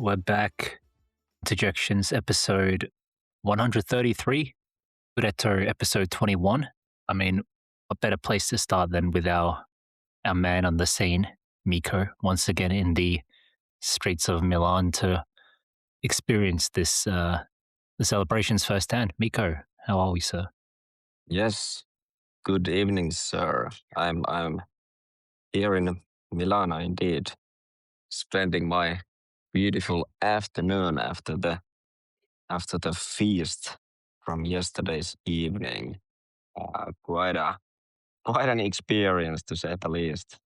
We're back. Interjections episode 133, Scudetto episode 21. I mean, what better place to start than with our man on the scene, Mikko, once again in the streets of Milan to experience this the celebrations firsthand. Mikko, how are we, sir? Yes, good evening, sir. I'm here in Milan, indeed, spending my beautiful afternoon after the feast from yesterday's evening. Quite a quite an experience to say the least.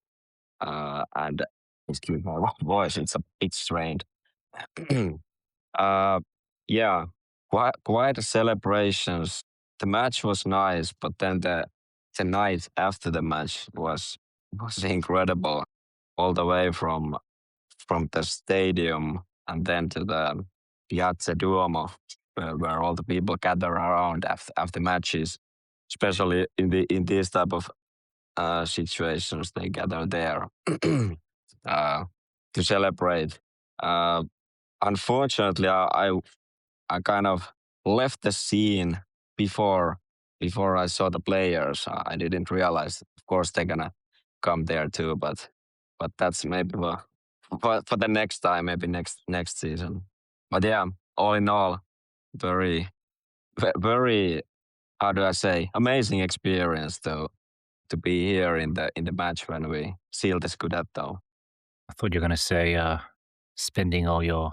And excuse my voice; it's a bit strained. uh, yeah, quite a celebrations. The match was nice, but then the night after the match was incredible. All the way from the stadium and then to the Piazza Duomo, where all the people gather around after matches, especially in these type of situations. They gather there uh, to celebrate. Uh, Unfortunately, I kind of left the scene before I saw the players. I didn't realize. Of course, they're gonna come there too, but that's maybe for the next time, maybe next season. But yeah, all in all, very very how do I say, amazing experience to be here in the match when we seal the Scudetto. I thought you were going to say spending all your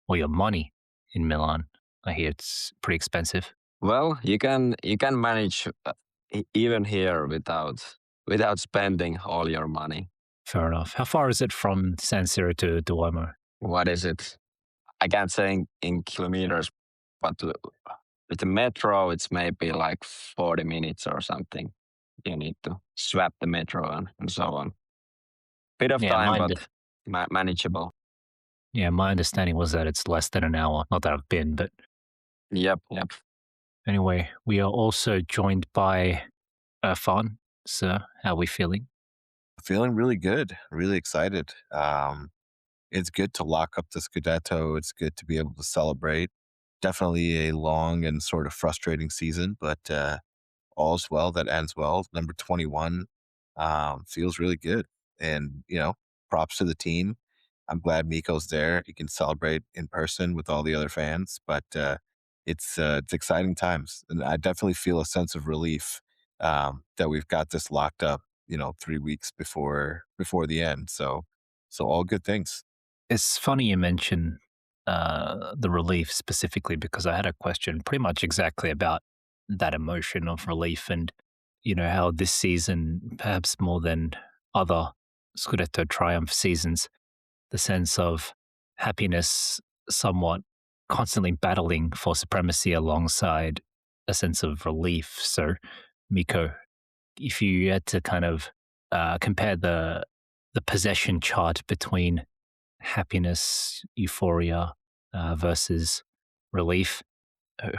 money in Milan. I hear it's pretty expensive. Well, you can manage even here without spending all your money. Fair enough. How far is it from San Siro to Duomo? What is it? I can't say in kilometers, but with the metro, it's maybe like 40 minutes or something. You need to swap the metro and so on. Bit of Yeah, time, but manageable. my understanding was that it's less than an hour. Not that I've been, but Yep. anyway, we are also joined by Irfan. Sir, how are we feeling? Feeling really good, really excited. It's good to lock up the Scudetto. It's good to be able to celebrate. Definitely a long and sort of frustrating season, but all's well that ends well. Number 21 feels really good. And, props to the team. I'm glad Mikko's there. He can celebrate in person with all the other fans, but it's exciting times. And I definitely feel a sense of relief that we've got this locked up, 3 weeks before the end. So all good things. It's funny you mention the relief specifically because I had a question pretty much exactly about that emotion of relief and, how this season, perhaps more than other Scudetto triumph seasons, the sense of happiness somewhat constantly battling for supremacy alongside a sense of relief. So, Mikko, if you had to kind of compare the possession chart between happiness, euphoria versus relief,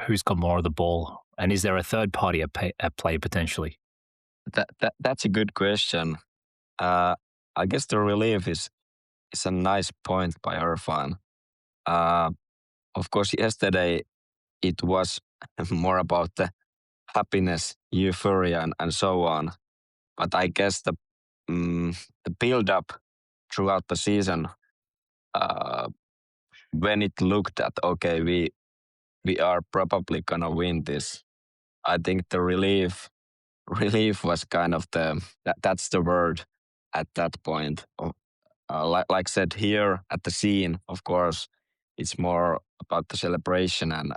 who's got more of the ball? And is there a third party at play potentially? That's a good question. I guess the relief is a nice point by Irfan. Uh, of course, yesterday it was more about the happiness, euphoria, and so on. But I guess the build up throughout the season, uh, when it looked at okay, we are probably gonna win this. I think the relief was kind of that's the word at that point. Like said here at the scene, of course, it's more about the celebration and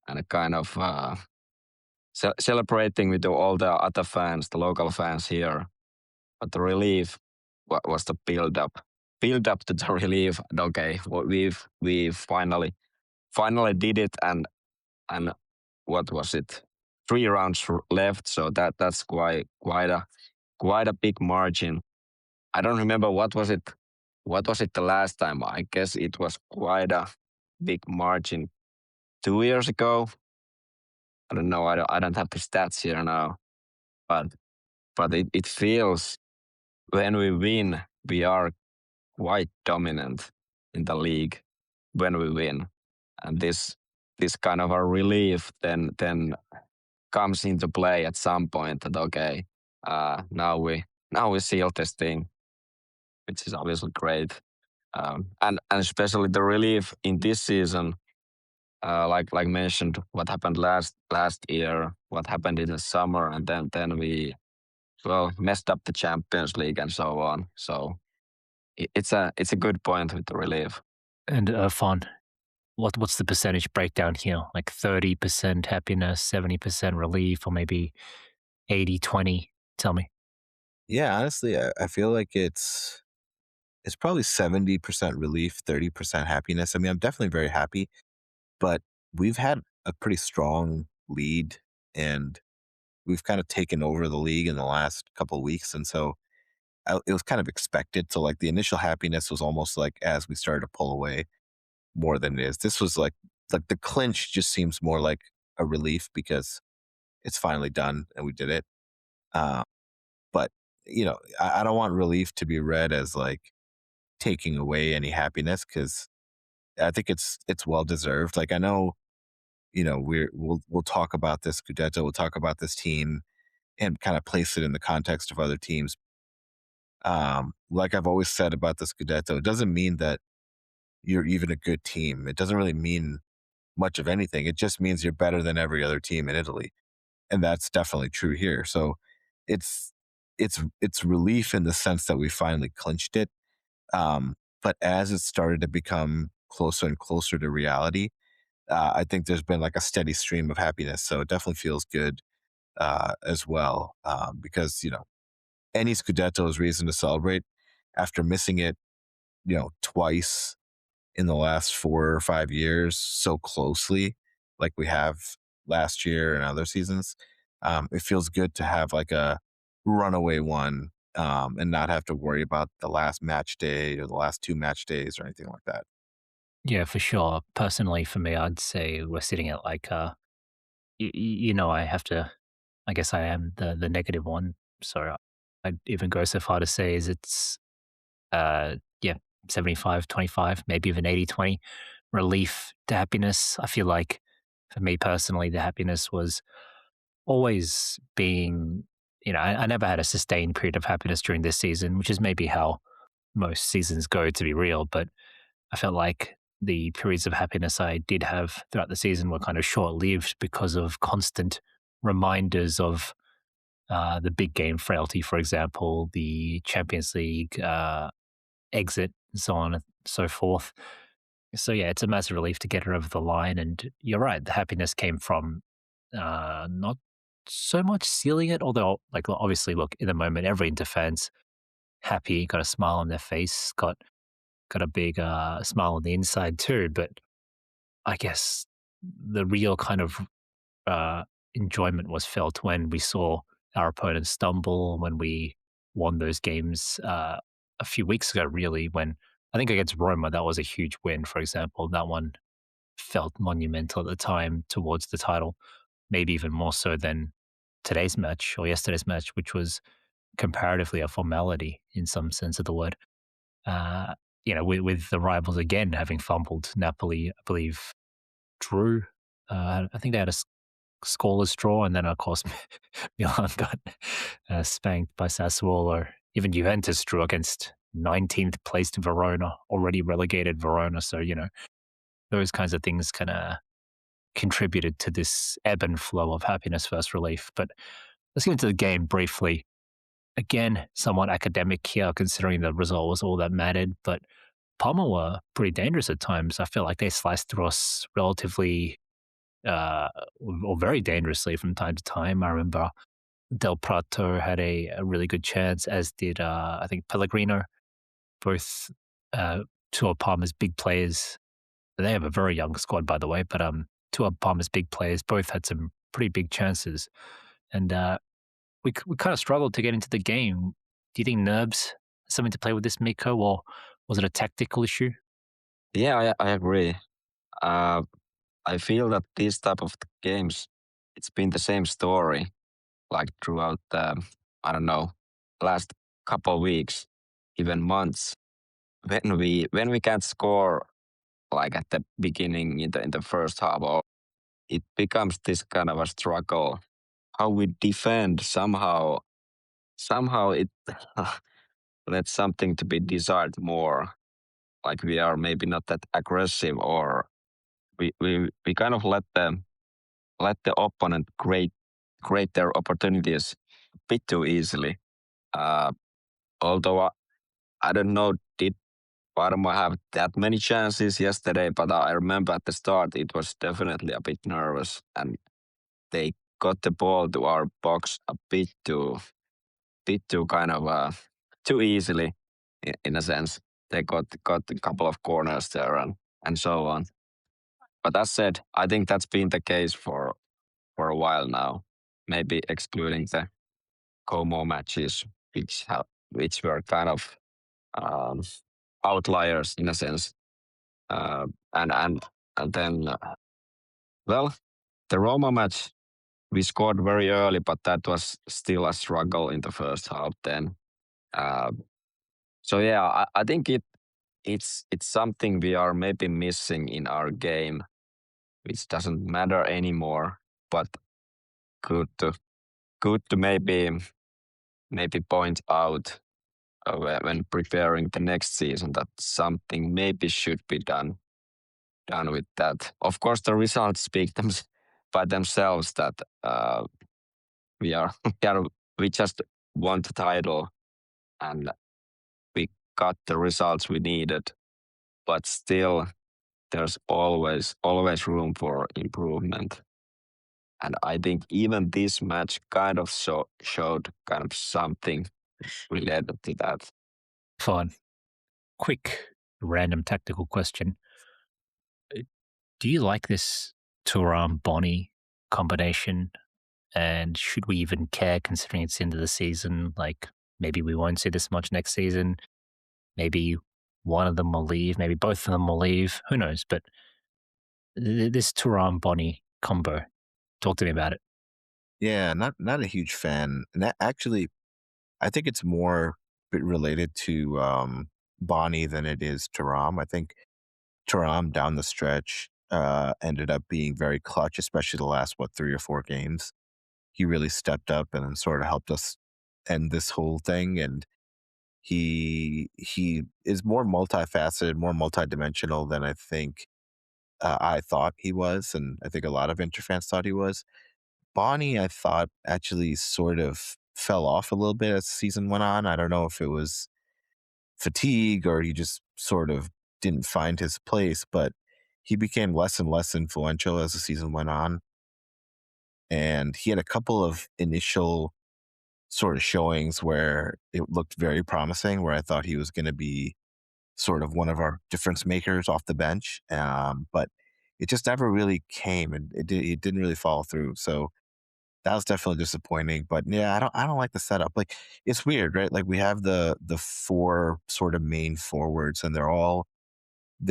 a kind of celebrating with all the other fans, the local fans here. But the relief was the build up to the relief. And okay, we've finally did it, and what was it? 3 rounds left, so that's quite a big margin. I don't remember what was it. What was it the last time? I guess it was quite a big margin 2 years ago. I don't know. I don't have the stats here now, but it feels when we win, we are quite dominant in the league. when we win, and this kind of a relief then comes into play at some point that okay, now we sealed this thing, which is obviously great, and especially the relief in this season, like mentioned, what happened last year, what happened in the summer, and then we well messed up the Champions League and so on. So it's a good point with the relief. And Irfan, what's the percentage breakdown here? Like 30% happiness, 70% relief, or maybe 80-20? Tell me. Yeah, honestly, I feel like it's probably 70% relief, 30% happiness. I mean, I'm definitely very happy, but we've had a pretty strong lead and we've kind of taken over the league in the last couple of weeks. And so it was kind of expected. So, like, the initial happiness was almost like as we started to pull away more than it is. This was like the clinch just seems more like a relief because it's finally done and we did it. Uh, but, I don't want relief to be read as like taking away any happiness because I think it's well deserved. Like I know, we'll talk about this Scudetto, we'll talk about this team and kind of place it in the context of other teams. Like I've always said about the Scudetto, it doesn't mean that you're even a good team. It doesn't really mean much of anything. It just means you're better than every other team in Italy. And that's definitely true here. So it's it's relief in the sense that we finally clinched it. But as it started to become closer and closer to reality, I think there's been like a steady stream of happiness. So it definitely feels good as well because any Scudetto is reason to celebrate after missing it, twice in the last 4 or 5 years so closely, like we have last year and other seasons. It feels good to have like a runaway one and not have to worry about the last match day or the last two match days or anything like that. Yeah, for sure. Personally, for me, I'd say we're sitting at like, I have to, I guess I am the negative one. So I'd even go so far to say is it's, yeah, 75-25, maybe even 80-20 relief to happiness. I feel like for me personally, the happiness was always being, I never had a sustained period of happiness during this season, which is maybe how most seasons go, to be real. But I felt like the periods of happiness I did have throughout the season were kind of short lived because of constant reminders of the big game frailty, for example, the Champions League exit, and so on and so forth. So, yeah, it's a massive relief to get her over the line. And you're right, the happiness came from not so much sealing it, although, like, obviously, look, in the moment, every Inter fan's happy, got a smile on their face, got a big smile on the inside too. But I guess the real kind of uh, enjoyment was felt when we saw our opponents stumble, when we won those games a few weeks ago, really, when I think against Roma, that was a huge win, for example. That one felt monumental at the time towards the title, maybe even more so than today's match or yesterday's match, which was comparatively a formality in some sense of the word. Uh, with the rivals again having fumbled, Napoli, I believe, drew. I think they had a scoreless draw, and then of course Milan got spanked by Sassuolo. Even Juventus drew against 19th placed Verona, already relegated Verona. So those kinds of things kind of contributed to this ebb and flow of happiness versus relief. But let's get into the game briefly. Again, somewhat academic here, considering the result was all that mattered. But Parma were pretty dangerous at times. I feel like they sliced through us relatively uh, or very dangerously from time to time. I remember Del Prato had a really good chance, as did I think Pellegrino. Both uh, two of Parma's big players. They have a very young squad, by the way, but two of Parma's big players both had some pretty big chances, and we kind of struggled to get into the game. Do you think nerves has something to play with this, Mikko, or was it a tactical issue? Yeah, I agree. Uh, I feel that these type of games, it's been the same story like throughout the I don't know last couple of weeks, even months. When we can't score like at the beginning in the first half, or it becomes this kind of a struggle. How we defend somehow it lets something to be desired more. Like we are maybe not that aggressive, or we kind of let the opponent create their opportunities a bit too easily. Uh, Although I don't know, did Parma have that many chances yesterday? But I remember at the start it was definitely a bit nervous, and they got the ball to our box a bit too kind of too easily, in a sense. They got a couple of corners there and so on. But as said, I think that's been the case for a while now. Maybe excluding the Como matches, which were kind of um, outliers in a sense. Uh, and and and then well, the Roma match we scored very early, but that was still a struggle in the first half. Then, uh, so yeah, I think it's something we are maybe missing in our game, which doesn't matter anymore. But good to maybe point out when preparing the next season that something maybe should be done with that. Of course, the results speak by themselves that we are we just won the title and we got the results we needed, but still there's always room for improvement. And I think even this match kind of showed kind of something related to that. Fine. Quick, random tactical question. Do you like this Thuram Bonnie combination? And should we even care considering it's the end of the season? Like maybe we won't see this much next season. Maybe one of them will leave. Maybe both of them will leave. Who knows? But this Thuram Bonnie combo, talk to me about it. Yeah, not a huge fan. And that actually, I think it's more related to Bonnie than it is Taram. I think Taram down the stretch ended up being very clutch, especially the last, 3 or 4 games. He really stepped up and sort of helped us end this whole thing. And he is more multifaceted, more multidimensional than I think I thought he was, and I think a lot of Inter fans thought he was. Bonnie, I thought, actually sort of fell off a little bit as the season went on. I don't know if it was fatigue or he just sort of didn't find his place, but he became less and less influential as the season went on. And he had a couple of initial sort of showings where it looked very promising, where I thought he was going to be sort of one of our difference makers off the bench. But it just never really came, and it didn't really follow through. So that was definitely disappointing. But yeah, I don't like the setup. Like it's weird, right? Like we have the four sort of main forwards, and they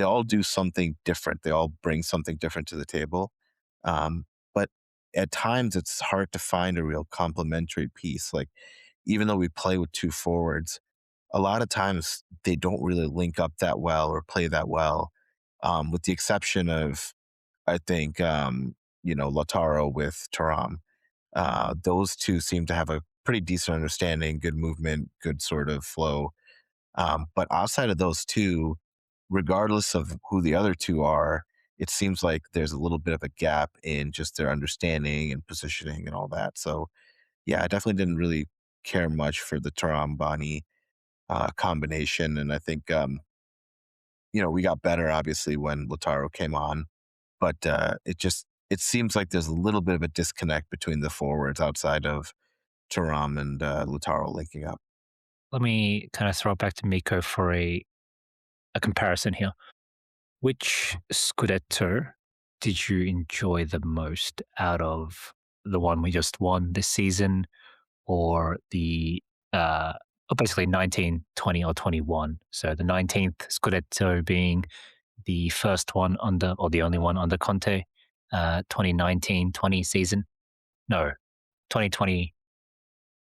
all do something different. They all bring something different to the table. But at times it's hard to find a real complementary piece. Like even though we play with two forwards, a lot of times they don't really link up that well or play that well. With the exception of I think Lautaro with Taram. Those two seem to have a pretty decent understanding, good movement, good sort of flow. But outside of those two, regardless of who the other two are, it seems like there's a little bit of a gap in just their understanding and positioning and all that. So, yeah, I definitely didn't really care much for the Tarambani combination. And I think, we got better obviously when Lautaro came on, but it seems like there's a little bit of a disconnect between the forwards outside of Thuram and Lautaro linking up. Let me kind of throw it back to Mikko for a comparison here. Which Scudetto did you enjoy the most out of the one we just won this season or basically 19, 20, or 21? So the 19th Scudetto being the first one under, or the only one under Conte, 2019-20 season. No, 2020,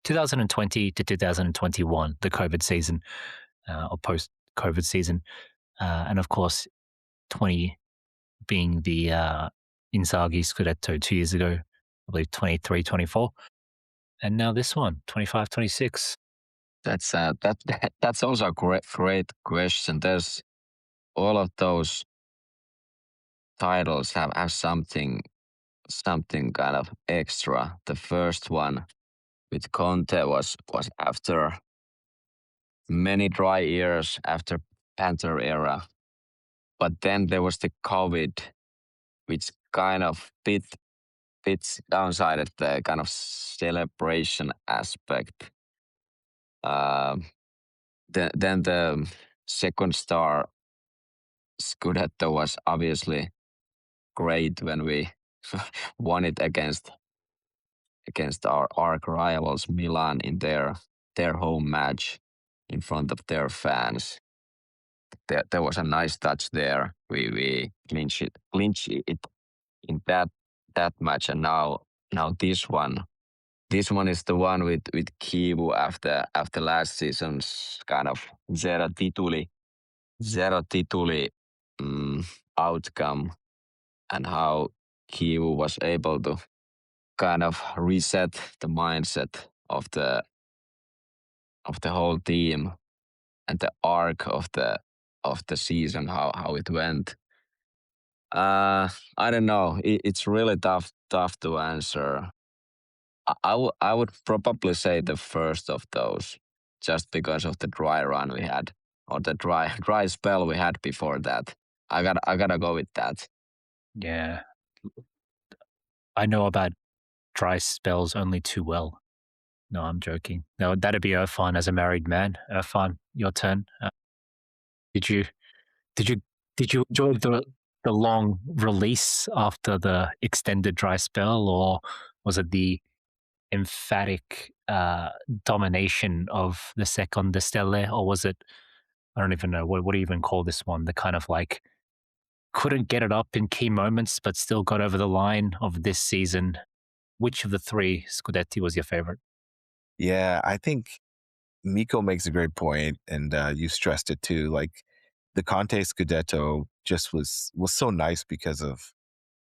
2020 to 2021, the COVID season or post-COVID season. And of course, 20 being the Inzaghi Scudetto 2 years ago, I believe 23, 24. And now this one, 25, 26. That's also a great question. There's all of those titles have something kind of extra. The first one with Conte was after many dry years after Panther era. But then there was the COVID, which kind of bit downside the kind of celebration aspect. Uh, then the second star Scudetto was obviously great when we won it against our arch rivals Milan in their home match in front of their fans. There was a nice touch there. We clinch it in that match, and now this one. This one is the one with Chivu after last season's kind of zero tituli outcome, and how Chivu was able to kind of reset the mindset of the whole team and the arc of the season, how it went. I don't know. It's really tough to answer. I would probably say the first of those, just because of the dry run we had, or the dry spell we had before that. I gotta go with that. Yeah. I know about dry spells only too well. No, I'm joking. No, that'd be Irfan as a married man. Irfan, your turn. Did you did you did you enjoy the long release after the extended dry spell, or was it the emphatic domination of the Seconde Stelle, or was it? I don't even know what do you even call this one. The kind of like couldn't get it up in key moments, but still got over the line of this season. Which of the three Scudetti was your favorite? Yeah, I think Mikko makes a great point, and you stressed it too. Like the Conte Scudetto just was so nice because of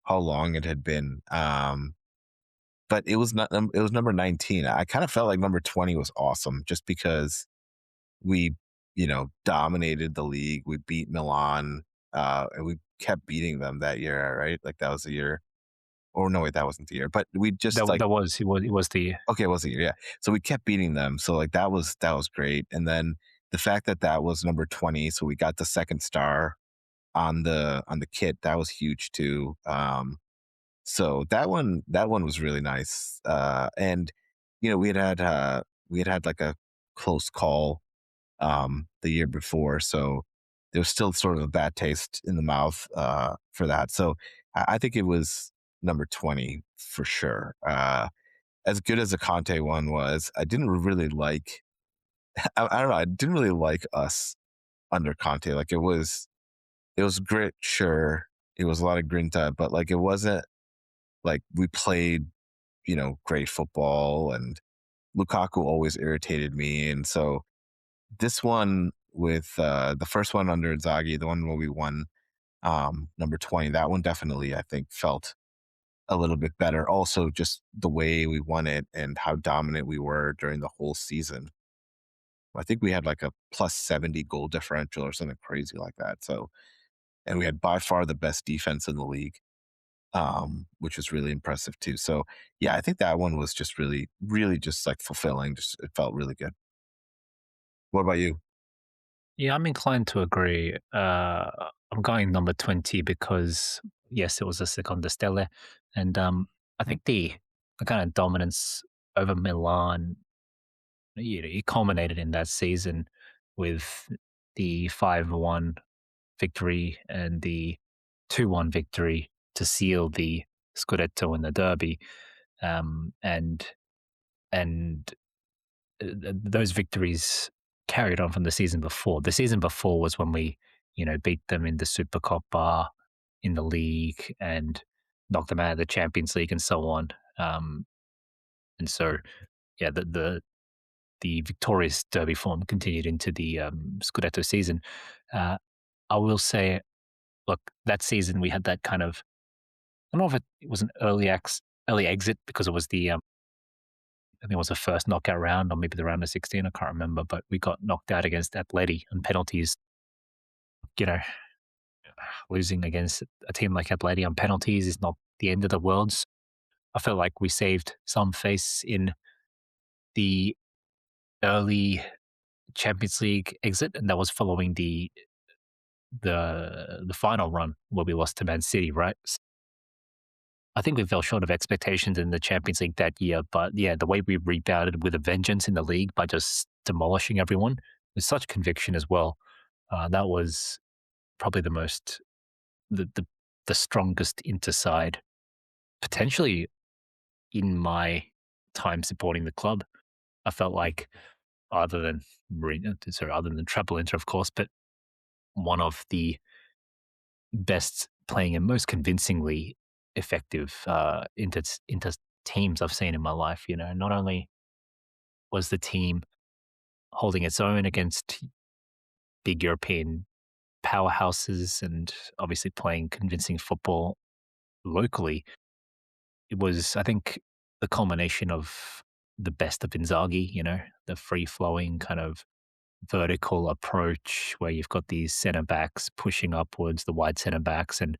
how long it had been. But it was not. It was number 19. I kind of felt like number 20 was awesome, just because we, dominated the league. We beat Milan, and we kept beating them that year, right? Like that was the year. Oh no, wait, that wasn't the year. But we just like That was it was the okay, it was the year, yeah. So we kept beating them. So like that was great. And then the fact that that was number 20, so we got the second star on the kit, that was huge too. So that one was really nice. And we had had like a close call the year before, so there was still sort of a bad taste in the mouth for that. So I think it was number 20 for sure. As good as the Conte one was, I didn't really like. I don't know. I didn't really like us under Conte. Like it was grit, sure. It was a lot of grinta, but like it wasn't like we played, great football, and Lukaku always irritated me. And so this one with the first one under Inzaghi, the one where we won number 20, that one definitely I think felt a little bit better. Also, just the way we won it and how dominant we were during the whole season. I think we had like a plus 70 goal differential or something crazy like that. So, and we had by far the best defense in the league, which was really impressive too. So, yeah, I think that one was just really, really just like fulfilling. Just it felt really good. What about you? Yeah, I'm inclined to agree. I'm going number 20 because yes, it was a Seconda Stelle, and I think the kind of dominance over Milan, it culminated in that season with the 5-1 victory and the 2-1 victory to seal the Scudetto in the Derby, and and those victories carried on from the season before. The season before was when we, beat them in the Supercoppa, in the league, and knocked them out of the Champions League and so on. And so, yeah, the victorious Derby form continued into the Scudetto season. Uh, I will say look, that season we had that kind of, I don't know if it was an early exit because it was I think it was the first knockout round or maybe the round of 16. I can't remember, but we got knocked out against Atleti on penalties. You know, losing against a team like Atleti on penalties is not the end of the world. I felt like we saved some face in the early Champions League exit, and that was following the final run where we lost to Man City, right? I think we fell short of expectations in the Champions League that year, but yeah, the way we rebounded with a vengeance in the league by just demolishing everyone with such conviction as well. That was probably the, the the strongest interside potentially in my time supporting the club. I felt like other than other than Treble Inter, of course, but one of the best playing and most convincingly effective inter teams I've seen in my life. You know, not only was the team holding its own against big European powerhouses and obviously playing convincing football locally, it was, I think, the culmination of the best of Inzaghi, you know, the free flowing kind of vertical approach where you've got these centre backs pushing upwards, the wide centre backs, and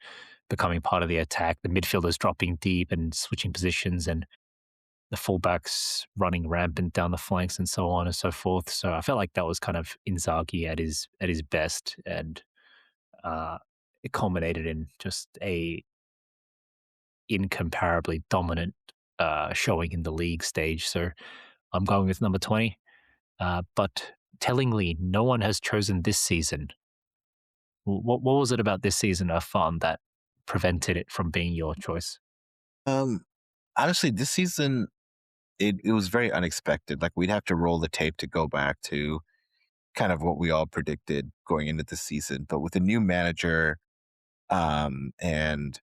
becoming part of the attack, the midfielders dropping deep and switching positions, and the fullbacks running rampant down the flanks and so on and so forth. So I felt like that was kind of Inzaghi at his best, and uh, it culminated in just a incomparably dominant showing in the league stage. So I'm going with number 20. But tellingly, no one has chosen this season. What was it about this season of fun that prevented it from being your choice? Um, Honestly, this season it was very unexpected. Like we'd have to roll the tape to go back to kind of what we all predicted going into the season. But with a new manager, and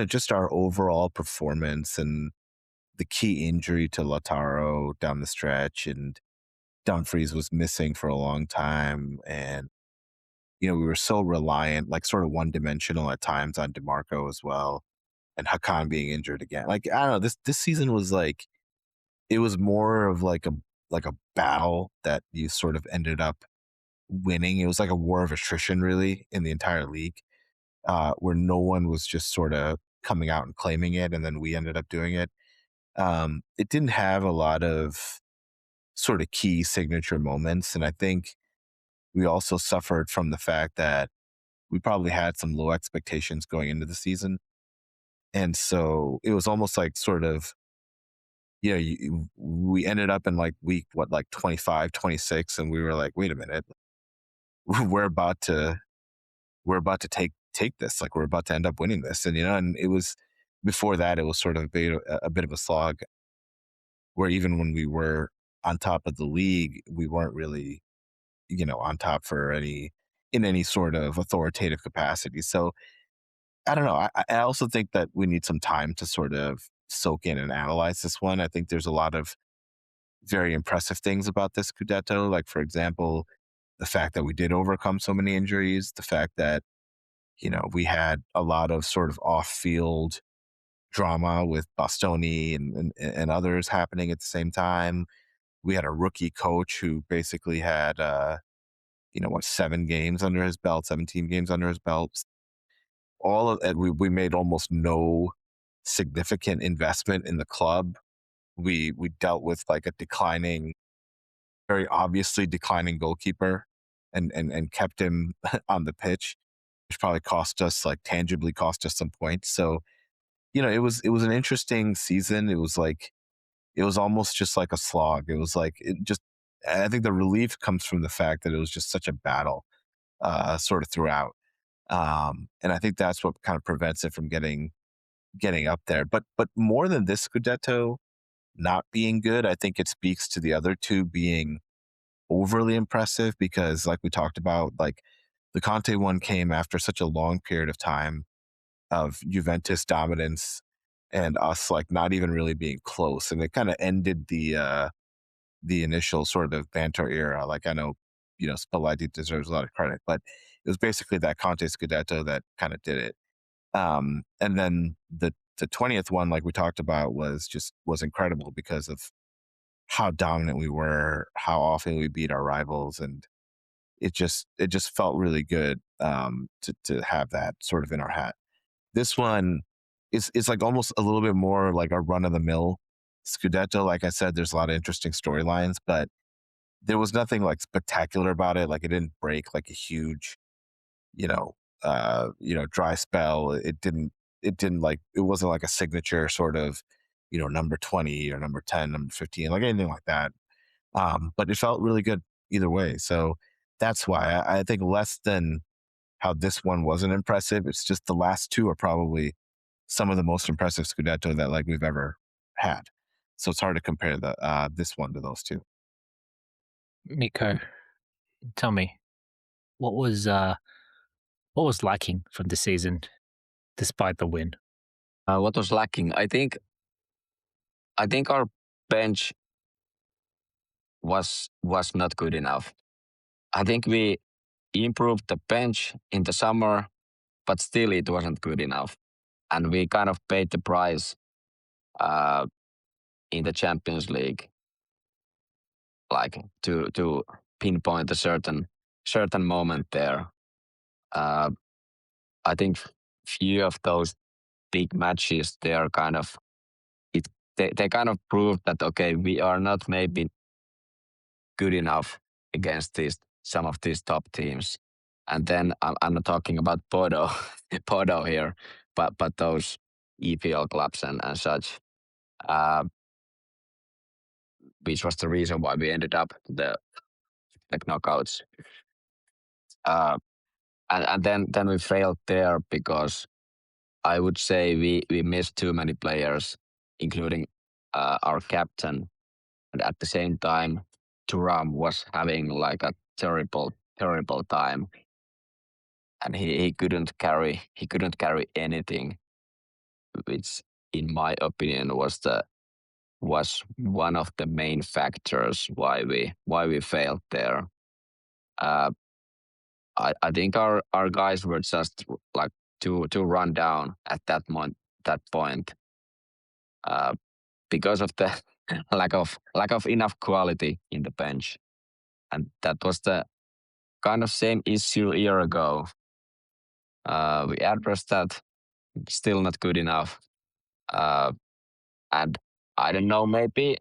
just our overall performance and the key injury to Lautaro down the stretch, and Dumfries was missing for a long time, and we were so reliant, like sort of one dimensional at times on DeMarco as well, and Hakan being injured again. Like I don't know, this season was like it was more of like a battle that you sort of ended up winning. It was like a war of attrition, really, in the entire league, where no one was just sort of coming out and claiming it, and then we ended up doing it. It didn't have a lot of sort of key signature moments, and I think we also suffered from the fact that we probably had some low expectations going into the season, and so it was almost like sort of we ended up in like week what, like 25, 26, and we were like, wait a minute, we're about to take this, like we're about to end up winning this, and it was before that it was sort of a bit of a slog, where even when we were on top of the league, we weren't really on top for any sort of authoritative capacity. So I don't know. I also think that we need some time to sort of soak in and analyze this one. I think there's a lot of very impressive things about this Scudetto. Like, for example, the fact that we did overcome so many injuries, the fact that, we had a lot of sort of off field drama with Bastoni and others happening at the same time. We had a rookie coach who basically had, 7 games under his belt, 17 games under his belt. All of it, we made almost no significant investment in the club. We dealt with like a very obviously declining goalkeeper, and kept him on the pitch, which probably tangibly cost us some points. So, it was an interesting season. It was almost just like a slog. It was like it just I think the relief comes from the fact that it was just such a battle, sort of throughout. And I think that's what kind of prevents it from getting up there. But more than this Scudetto not being good, I think it speaks to the other two being overly impressive, because like we talked about, like the Conte one came after such a long period of time of Juventus dominance and us like not even really being close. And it kind of ended the initial sort of banter era. Like I know, Spalletti deserves a lot of credit, but it was basically that Conte Scudetto that kind of did it. And then the 20th one, like we talked about, was incredible because of how dominant we were, how often we beat our rivals, and it just felt really good to have that sort of in our hat. This one is like almost a little bit more like a run of the mill Scudetto. Like I said, there's a lot of interesting storylines, but there was nothing like spectacular about it. Like it didn't break like a huge, dry spell. It didn't like, it wasn't like a signature sort of, number 20 or number 10, number 15, like anything like that. But it felt really good either way. So that's why I think less than how this one wasn't impressive. It's just the last two are probably some of the most impressive Scudetto that like we've ever had. So it's hard to compare this one to those two. Mikko, tell me, what was uh, what was lacking from the season despite the win? What was lacking? I think our bench was not good enough. I think we improved the bench in the summer, but still it wasn't good enough, and we kind of paid the price uh, in the Champions League, like to pinpoint a certain moment there. Uh, I think few of those big matches, they are kind of it. They kind of proved that okay, we are not maybe good enough against some of these top teams. And then I'm not talking about Bodo, Bodo here, but those EPL clubs and such, uh, which was the reason why we ended up the knockouts. Uh, and then we failed there because I would say we missed too many players, including our captain. And at the same time, Thuram was having like a terrible time, and he couldn't carry anything, which in my opinion was one of the main factors why we failed there. Uh, I think our guys were just like too run down at that point uh, because of the lack of enough quality in the bench, and that was the kind of same issue a year ago. We addressed that, still not good enough. Uh, and I don't know, maybe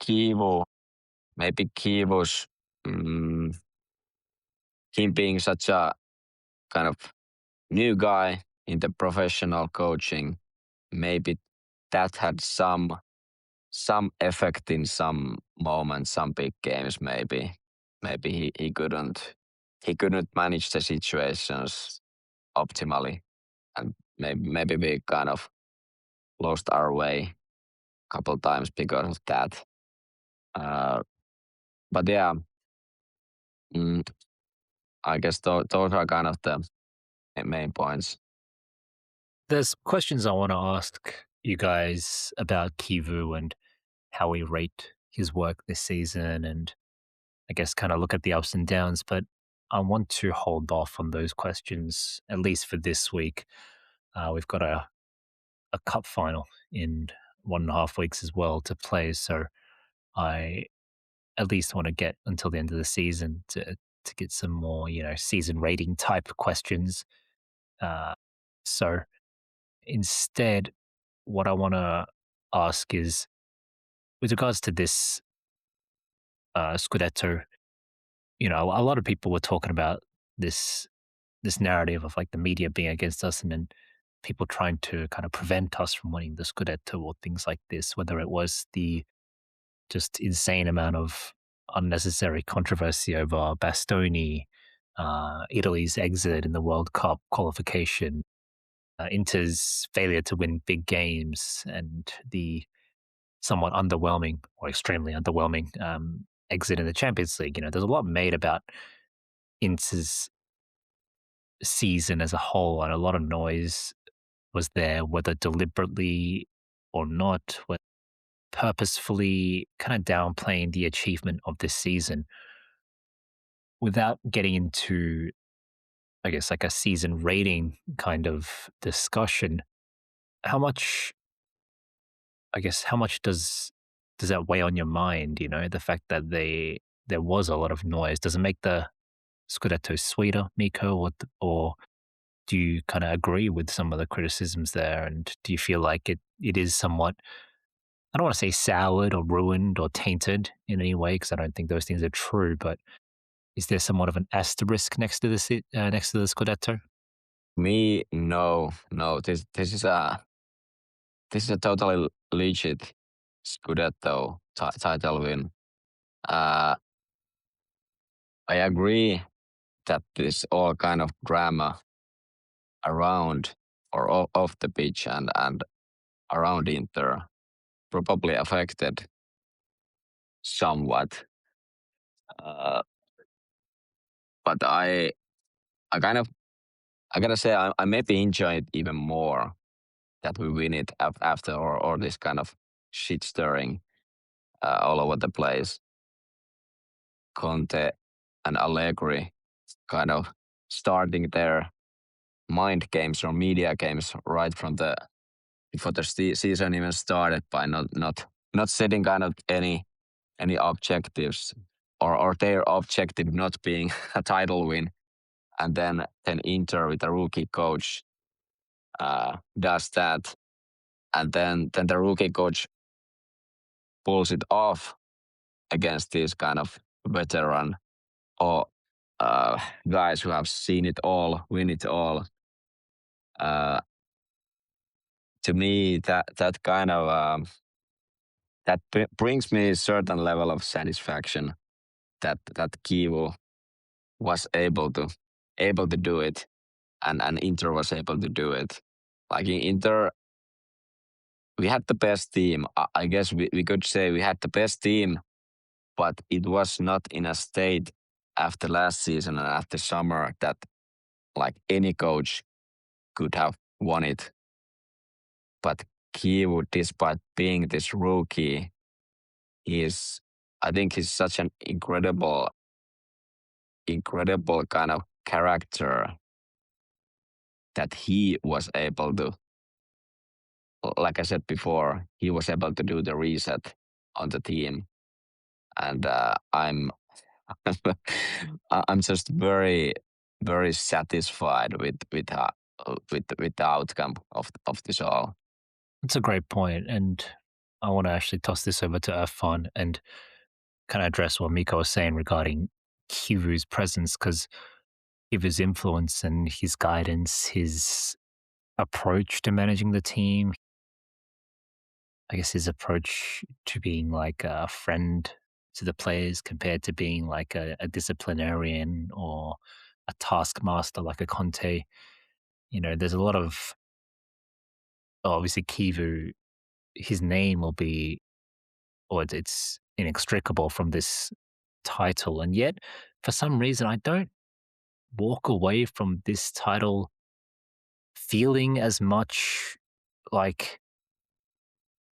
Kivu's him being such a kind of new guy in the professional coaching, maybe that had some effect in some moments, some big games. Maybe he couldn't manage the situations optimally, and maybe we kind of lost our way a couple times because of that. Uh, but yeah, mm, I guess those are kind of the main points. There's questions I want to ask you guys about Kivu and how we rate his work this season, and I guess kind of look at the ups and downs. But I want to hold off on those questions at least for this week. We've got a cup final in 1.5 weeks as well to play, so I at least want to get until the end of the season to get some more, season rating type questions. Uh, so instead, what I want to ask is, with regards to this Scudetto, a lot of people were talking about this this narrative of like the media being against us, and then people trying to kind of prevent us from winning the Scudetto or things like this. Whether it was the just insane amount of unnecessary controversy over Bastoni, Italy's exit in the World Cup qualification, Inter's failure to win big games, and the somewhat underwhelming or extremely underwhelming exit in the Champions League. There's a lot made about Inter's season as a whole, and a lot of noise was there, whether deliberately or not, whether purposefully kind of downplaying the achievement of this season without getting into I guess, like a season rating kind of discussion, how much, I guess, how much does that weigh on your mind? You know, the fact that there was a lot of noise. Does it make the Scudetto sweeter, Mikko, or do you kind of agree with some of the criticisms there? And do you feel like it is somewhat, I don't want to say soured or ruined or tainted in any way, because I don't think those things are true, but is there somewhat of an asterisk next to next to the Scudetto? Me, no, no. This is a totally legit Scudetto title win. Uh, I agree that this all kind of drama around or off the pitch and around Inter probably affected somewhat. Uh, but I kind of I gotta say I maybe enjoy it even more that we win it after or this kind of shit stirring all over the place. Conte and Allegri kind of starting their mind games or media games right from the before the season even started by not setting kind of any objectives or their objective not being a title win, and then Inter with a rookie coach does that, and then the rookie coach pulls it off against these kind of veteran or guys who have seen it all, win it all. Uh, to me, that kind of brings me a certain level of satisfaction that Kivu was able to do it, and Inter was able to do it. Like in Inter, we had the best team. I guess we could say we had the best team, but it was not in a state after last season and after summer that like any coach could have won it. But Kivu, despite being this rookie, I think he's such an incredible kind of character that he was able to, like I said before, he was able to do the reset on the team, and I'm just very satisfied with the outcome of this all. That's a great point, and I want to actually toss this over to Irfan and kind of address what Miko was saying regarding Kivu's presence, because Kivu's influence and his guidance, his approach to managing the team, I guess his approach to being like a friend to the players compared to being like a disciplinarian or a taskmaster like a Conte. You know, there's a lot of, obviously Kivu, his name will be, or it's inextricable from this title. And yet, for some reason, I don't walk away from this title feeling as much like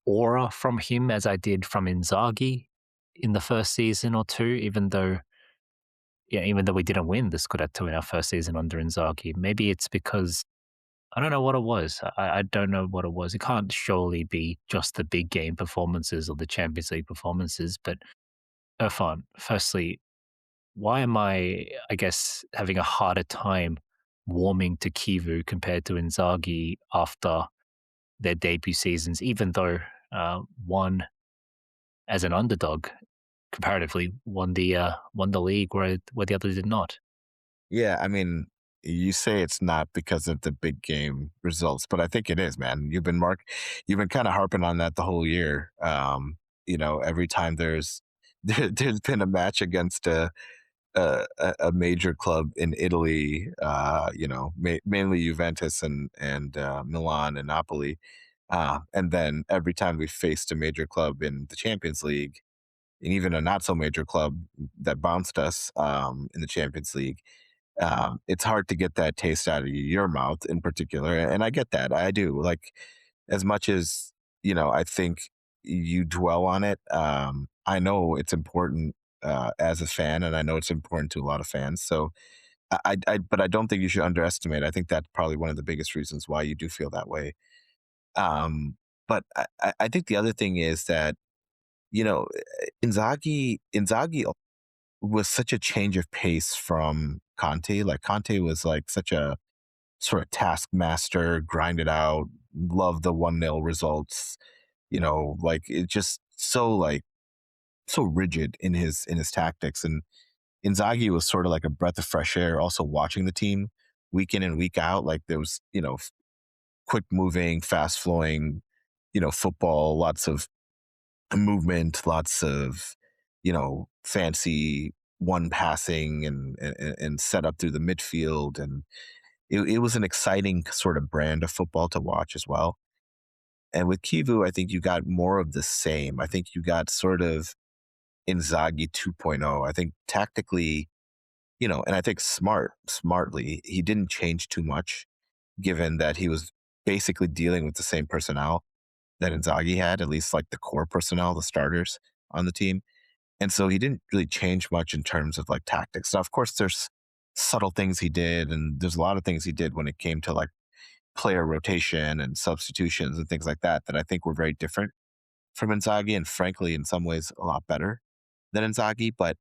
aura from him as I did from Inzaghi in the first season or two, even though, yeah, even though we didn't win the Scudetto in our first season under Inzaghi. Maybe it's because I don't know what it was. I don't know what it was. It can't surely be just the big game performances or the Champions League performances. But Irfan, firstly, why am I guess, having a harder time warming to Kivu compared to Inzaghi after their debut seasons, even though one as an underdog comparatively won the league where the other did not. Yeah, I mean, you say it's not because of the big game results, but I think it is, man. You've been kind of harping on that the whole year. Every time there's been a match against a major club in Italy, mainly Juventus and Milan and Napoli, and then every time we faced a major club in the Champions League, and even a not so major club that bounced us in the Champions League, it's hard to get that taste out of your mouth in particular. And I get that. I do. Like, as much as, I think you dwell on it, I know it's important as a fan, and I know it's important to a lot of fans. So but I don't think you should underestimate. I think that's probably one of the biggest reasons why you do feel that way. But I think the other thing is that, you know, Inzaghi was such a change of pace from Conte. Like Conte was like such a sort of taskmaster, grind it out, love the 1-0 results, like it just so rigid in his tactics. And Inzaghi was sort of like a breath of fresh air, also watching the team week in and week out. Like there was, quick moving, fast flowing, football, lots of movement, lots of, fancy one passing and set up through the midfield. And it was an exciting sort of brand of football to watch as well. And with Kivu, I think you got more of the same. I think you got sort of Inzaghi 2.0. I think tactically, and I think smartly, he didn't change too much, given that he was basically dealing with the same personnel that Inzaghi had, at least like the core personnel, the starters on the team. And so he didn't really change much in terms of like tactics. Now, of course, there's subtle things he did, and there's a lot of things he did when it came to like player rotation and substitutions and things like that that I think were very different from Inzaghi, and frankly, in some ways, a lot better than Inzaghi. But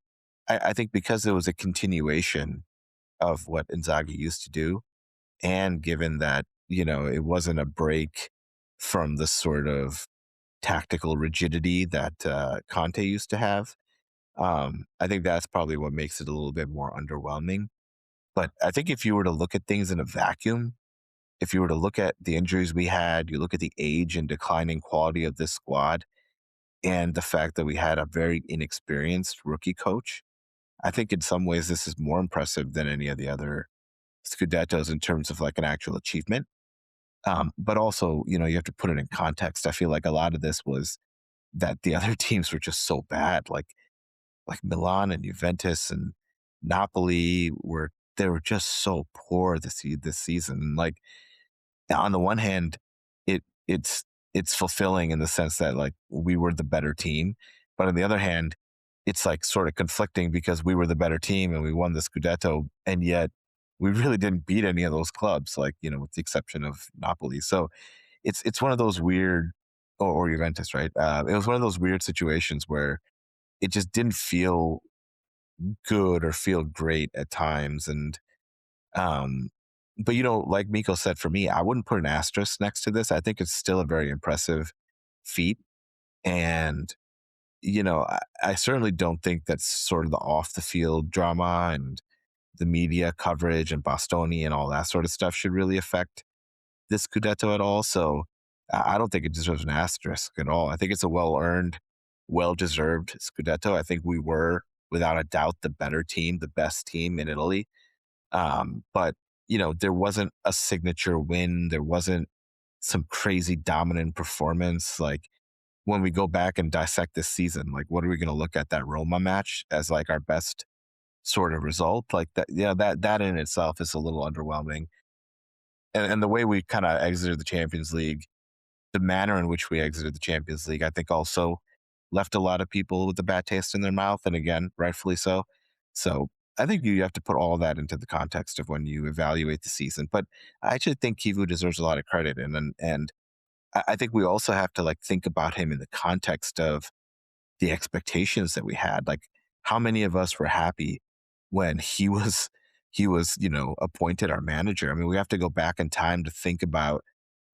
I think because it was a continuation of what Inzaghi used to do, and given that, it wasn't a break from the sort of tactical rigidity that Conte used to have, I think that's probably what makes it a little bit more underwhelming. But I think if you were to look at things in a vacuum, if you were to look at the injuries we had, you look at the age and declining quality of this squad, and the fact that we had a very inexperienced rookie coach, I think in some ways this is more impressive than any of the other Scudettos in terms of like an actual achievement. But also, you have to put it in context. I feel like a lot of this was that the other teams were just so bad, like Milan and Juventus and Napoli they were just so poor this season. Like on the one hand, it's fulfilling in the sense that like we were the better team, but on the other hand, it's like sort of conflicting because we were the better team and we won the Scudetto, and yet we really didn't beat any of those clubs, like with the exception of Napoli. So it's one of those weird, or Juventus, right? It was one of those weird situations where it just didn't feel good or feel great at times. And um, but like Mikko said, for me, I wouldn't put an asterisk next to this. I think it's still a very impressive feat. And, I certainly don't think that's sort of the off the field drama and the media coverage and Bastoni and all that sort of stuff should really affect this Scudetto at all. So I don't think it deserves an asterisk at all. I think it's a well earned, well deserved Scudetto. I think we were, without a doubt, the better team, the best team in Italy. But there wasn't a signature win. There wasn't some crazy dominant performance. Like when we go back and dissect this season, like what are we going to look at that Roma match as like our best sort of result? Like that, that in itself is a little underwhelming. And the way we kind of exited the Champions League, the manner in which we exited the Champions League, I think also left a lot of people with a bad taste in their mouth. And again, rightfully so. So I think you have to put all that into the context of when you evaluate the season. But I actually think Kivu deserves a lot of credit. And I think we also have to like think about him in the context of the expectations that we had. Like how many of us were happy when he was appointed our manager? I mean, we have to go back in time to think about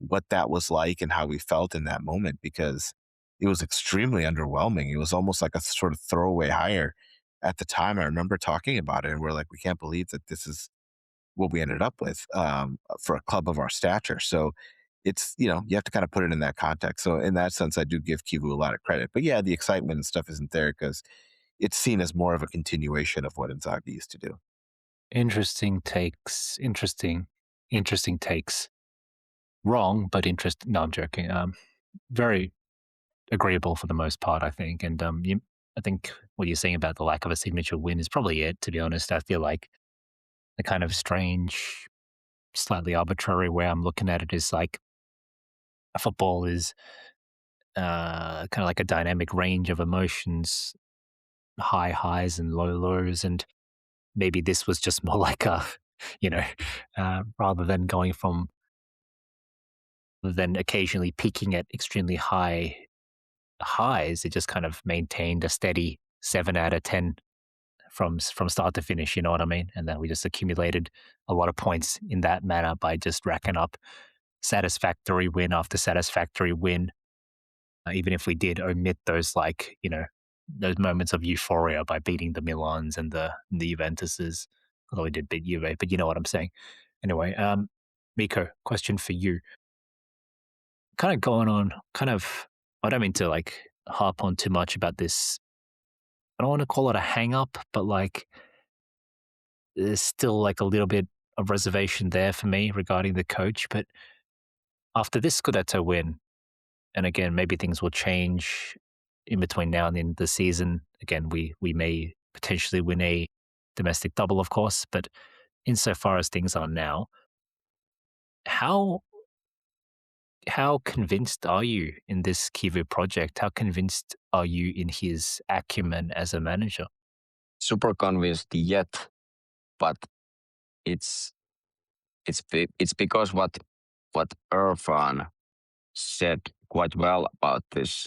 what that was like and how we felt in that moment, because it was extremely underwhelming. It was almost like a sort of throwaway hire at the time. I remember talking about it and we're like, we can't believe that this is what we ended up with for a club of our stature. So it's, you have to kind of put it in that context. So in that sense, I do give Kivu a lot of credit. But yeah, the excitement and stuff isn't there because it's seen as more of a continuation of what Inzaghi used to do. Interesting takes. Interesting takes. Wrong, but interesting. No, I'm joking. Very agreeable for the most part, I think. And I think what you're saying about the lack of a signature win is probably it. To be honest, I feel like the kind of strange, slightly arbitrary way I'm looking at it is like football is kind of like a dynamic range of emotions, high highs and low lows, and maybe this was just more like a, rather than going from then occasionally peaking at extremely high highs, it just kind of maintained a steady 7 out of 10 from start to finish. You know what I mean? And then we just accumulated a lot of points in that manner by just racking up satisfactory win after satisfactory win. Even if we did omit those those moments of euphoria by beating the Milans and the Juventuses, although we did beat Juve, but you know what I'm saying. Anyway, Mikko, question for you. Kind of going on, I don't mean to harp on too much about this. I don't want to call it a hang up, but there's still a little bit of reservation there for me regarding the coach. But after this Scudetto win, and again, maybe things will change in between now and the end of the season. Again, we may potentially win a domestic double, of course, but insofar as things are now, how convinced are you in this Chivu project? How convinced are you in his acumen as a manager? Super convinced yet, but it's because what Irfan said quite well about this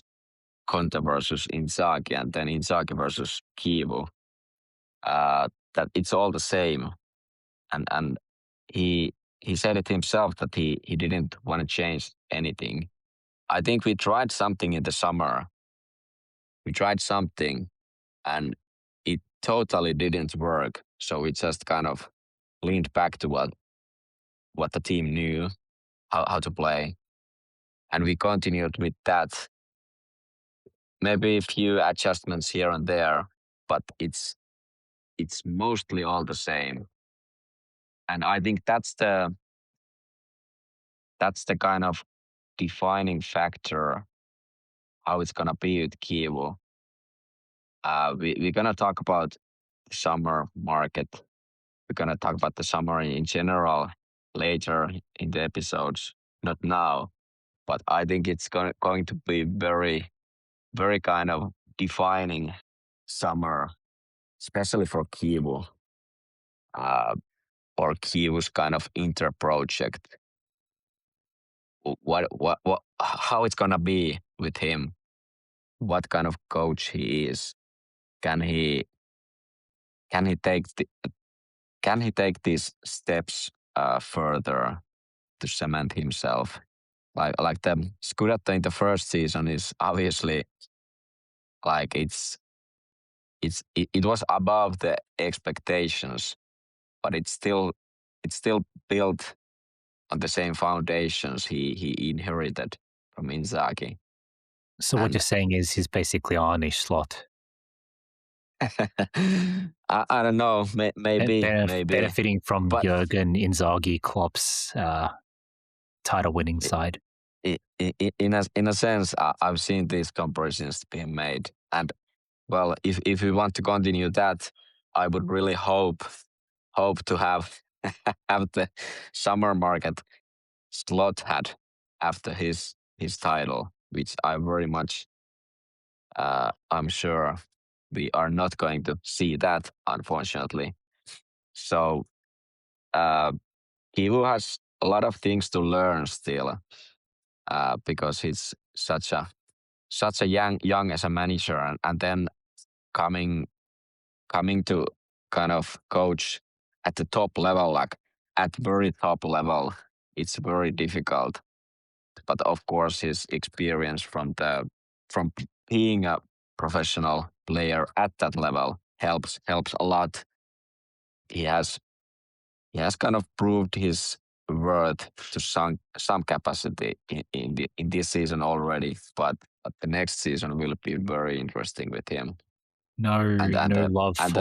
Conte versus Inzaghi and then Inzaghi versus Chivu, that it's all the same, and he said it himself that he didn't want to change anything. I think we tried something in the summer. We tried something, and it totally didn't work. So we just kind of leaned back to what the team knew, how to play. And we continued with that. Maybe a few adjustments here and there, but it's mostly all the same. And I think that's the kind of defining factor how it's gonna be with Chivu. We're gonna talk about the summer market. We're gonna talk about the summer in general later in the episodes, not now. But I think it's going to be very, very kind of defining summer, especially for Chivu, or Chivu's kind of inter project. How it's gonna be with him? What kind of coach he is? Can he take these steps further to cement himself? Like the Scudetto in the first season is obviously it was above the expectations, but it's still built on the same foundations he inherited from Inzaghi. So what And you're saying is he's basically Arne Slot. I don't know, maybe, Benefiting from but Jurgen Inzaghi Klopp's title-winning side. in a sense, I've seen these comparisons being made, and well, if we want to continue that, I would really hope to have have the summer market Slot had after his title, which I very much I'm sure we are not going to see that, unfortunately. So Kivu has a lot of things to learn still, because he's such a young as a manager, and then coming to kind of coach at the top level, like at very top level, it's very difficult. But of course, his experience from being a professional player at that level helps a lot. He has kind of proved his worth to some capacity in this season already, but the next season will be very interesting with him. No love and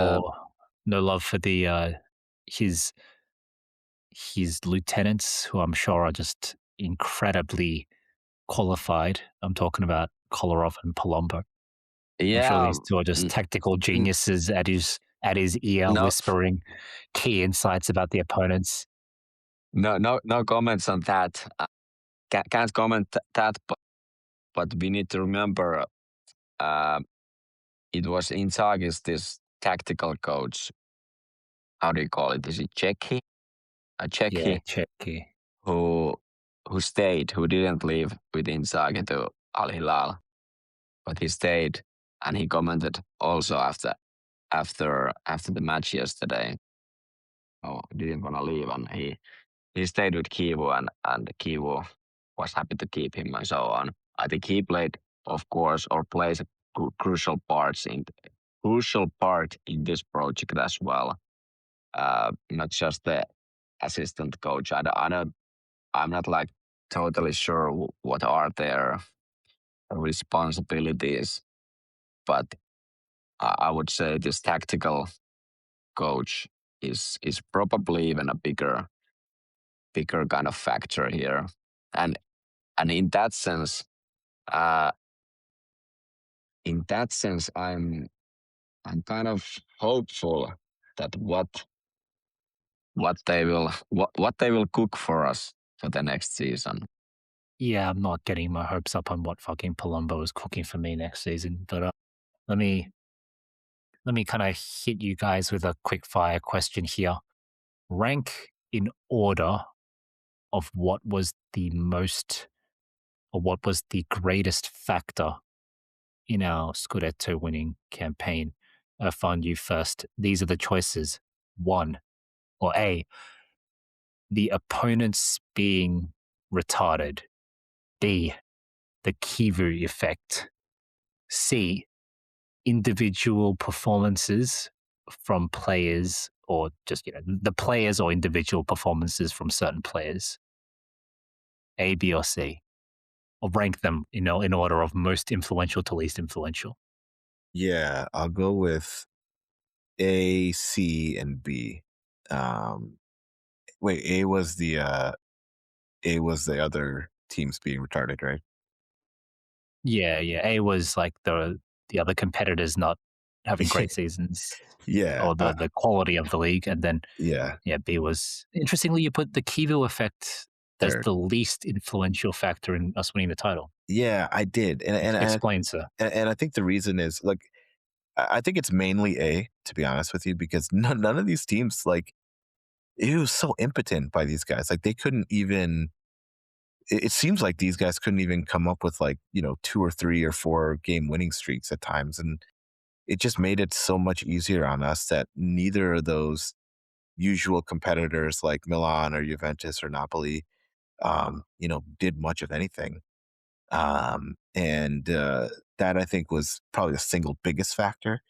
for the his lieutenants, who I'm sure are just incredibly qualified. I'm talking about Kolarov and Palombo. I'm sure yeah, these two are just tactical geniuses at his ear, no, whispering key insights about the opponents. no comments on that. Can't comment that, but we need to remember, it was Inzaghi's this tactical coach how do you call it? Is it Czechy? A Yeah, Czechy Czechia. who stayed, who didn't leave with Inzaghi to Al Hilal, but he stayed, and he commented also after the match yesterday. Oh, he didn't want to leave, and he stayed with Kivu, and Kivu was happy to keep him and so on. I think he played, of course, or plays a crucial part in this project as well. Not just the assistant coach. I'm not like totally sure what are their responsibilities, but I would say this tactical coach is probably even a bigger kind of factor here, and in that sense, uh, I'm kind of hopeful that what they will cook for us for the next season. Yeah, I'm not getting my hopes up on what fucking Palumbo is cooking for me next season. But let me kind of hit you guys with a quick fire question here. Rank in order of what was the most or what was the greatest factor in our Scudetto winning campaign. Irfan, you first. These are the choices. 1 or A, the opponents being retarded. B, the Kivu effect. C, individual performances from players or just, the players or individual performances from certain players. A, B, or C. Or rank them, in order of most influential to least influential. Yeah, I'll go with A, C, and B. Um, wait, A was the other teams being retarded, right? Yeah, yeah. A was like the other competitors not having great seasons Yeah, or the quality of the league, and then yeah, yeah, B was interestingly you put the Kivu effect as there. the least influential factor in us winning the title. Yeah, I did, Explain, sir. and I think the reason is like I think it's mainly A, to be honest with you, because none of these teams like it was so impotent by these guys. Like they couldn't even. It seems like these guys couldn't even come up with like 2 or 3 or 4 game winning streaks at times, and it just made it so much easier on us that neither of those usual competitors like Milan or Juventus or Napoli, did much of anything. And that I think was probably the single biggest factor,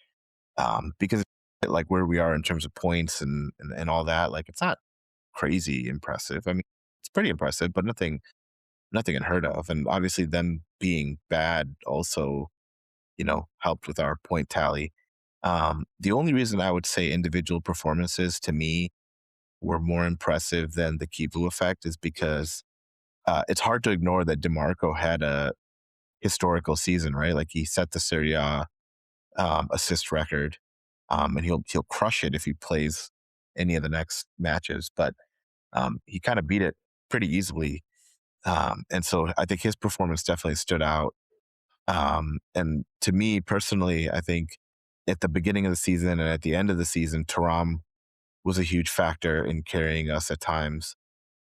because like where we are in terms of points and all that, like it's not crazy impressive. I mean, it's pretty impressive, but nothing unheard of. And obviously, them being bad also, helped with our point tally. The only reason I would say individual performances to me were more impressive than the Kivu effect is because it's hard to ignore that DeMarco had a historical season, right? Like he set the Serie A assist record, and he'll crush it if he plays any of the next matches. But he kind of beat it pretty easily, and so I think his performance definitely stood out. And to me personally, I think at the beginning of the season and at the end of the season, Thuram was a huge factor in carrying us at times.